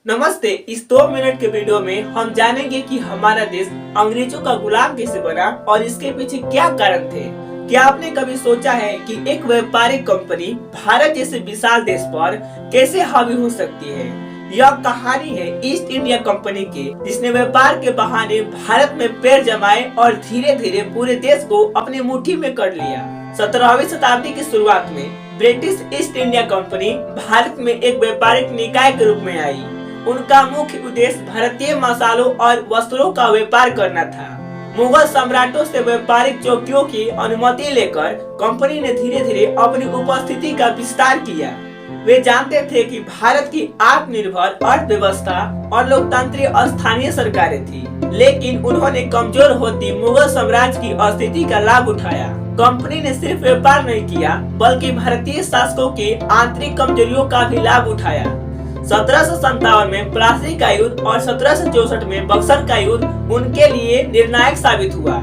नमस्ते। इस 2 मिनट के वीडियो में हम जानेंगे कि हमारा देश अंग्रेजों का गुलाम कैसे बना और इसके पीछे क्या कारण थे। क्या आपने कभी सोचा है कि एक व्यापारिक कंपनी भारत जैसे विशाल देश पर कैसे हावी हो सकती है। यह कहानी है ईस्ट इंडिया कंपनी की, जिसने व्यापार के बहाने भारत में पैर जमाए और धीरे धीरे पूरे देश को अपनी मुट्ठी में कर लिया। 17वीं शताब्दी की शुरुआत में British east India company Bharat में एक व्यापारिक निकाय के रूप में आई। उनका मुख्य उद्देश्य भारतीय मसालों और वस्त्रों का व्यापार करना था। मुगल सम्राटों से व्यापारिक चौकियों की अनुमति लेकर कंपनी ने धीरे धीरे अपनी उपस्थिति का विस्तार किया। वे जानते थे कि भारत की आत्मनिर्भर अर्थव्यवस्था और लोकतांत्रिक स्थानीय सरकारें थी, लेकिन उन्होंने कमजोर होती मुगल साम्राज्य की स्थिति का लाभ उठाया। कंपनी ने सिर्फ व्यापार नहीं किया, बल्कि भारतीय शासकों की आंतरिक कमजोरियों का भी लाभ उठाया। 1757 में प्लासी का युद्ध और 1764 में बक्सर का युद्ध उनके लिए निर्णायक साबित हुआ।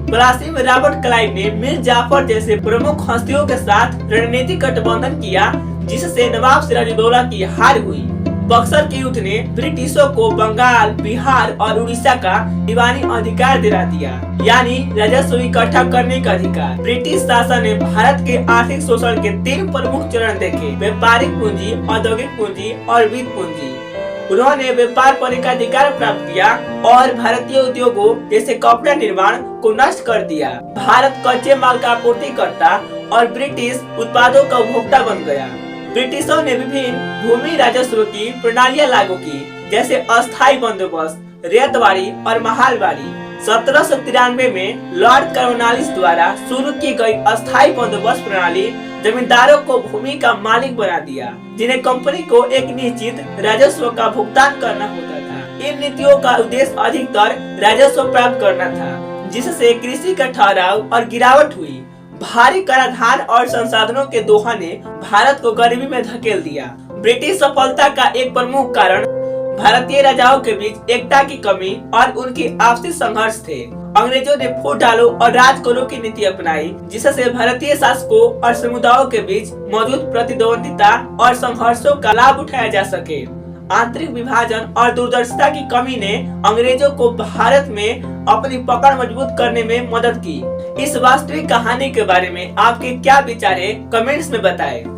प्लासी में रॉबर्ट क्लाइव ने मीर जाफर जैसे प्रमुख हस्तियों के साथ रणनीतिक गठबंधन किया, जिससे नवाब सिराजुद्दौला की हार हुई। बक्सर के युद्ध ने ब्रिटिशों को बंगाल, बिहार और उड़ीसा का दीवानी अधिकार दिला दिया, यानी राजस्व इकट्ठा करने का अधिकार। ब्रिटिश शासन ने भारत के आर्थिक शोषण के 3 प्रमुख चरण देखे: व्यापारिक पूंजी, औद्योगिक पूंजी और वित्त पूंजी। उन्होंने व्यापार पर एकाधिकार प्राप्त किया और भारतीय उद्योगों जैसे कपड़ा निर्माण को नष्ट कर दिया। भारत कच्चे माल का आपूर्तिकर्ता और ब्रिटिश उत्पादों का उपभोक्ता बन गया। ब्रिटिशों ने विभिन्न भूमि राजस्व की प्रणालियां लागू की, जैसे अस्थायी बंदोबस्त, रेतवारी और महालवारी। 1793 में लॉर्ड कॉर्नवालिस द्वारा शुरू की गई अस्थायी बंदोबस्त प्रणाली जमींदारों को भूमि का मालिक बना दिया, जिन्हें कंपनी को एक निश्चित राजस्व का भुगतान करना होता था। इन नीतियों का उद्देश्य अधिकतर राजस्व प्राप्त करना था, जिससे कृषि का ठहराव और गिरावट हुई। भारी कराधान और संसाधनों के दोहा ने भारत को गरीबी में धकेल दिया। ब्रिटिश सफलता का एक प्रमुख कारण भारतीय राजाओं के बीच एकता की कमी और उनकी आपसी संघर्ष थे। अंग्रेजों ने फूट डालो और राज करो की नीति अपनाई, जिससे भारतीय शासकों और समुदायों के बीच मौजूद प्रतिद्वंदिता और संघर्षों का लाभ उठाया जा सके। आंतरिक विभाजन और दूरदर्शिता की कमी ने अंग्रेजों को भारत में अपनी पकड़ मजबूत करने में मदद की। इस वास्तविक कहानी के बारे में आपके क्या विचार है, कमेंट्स में बताएं।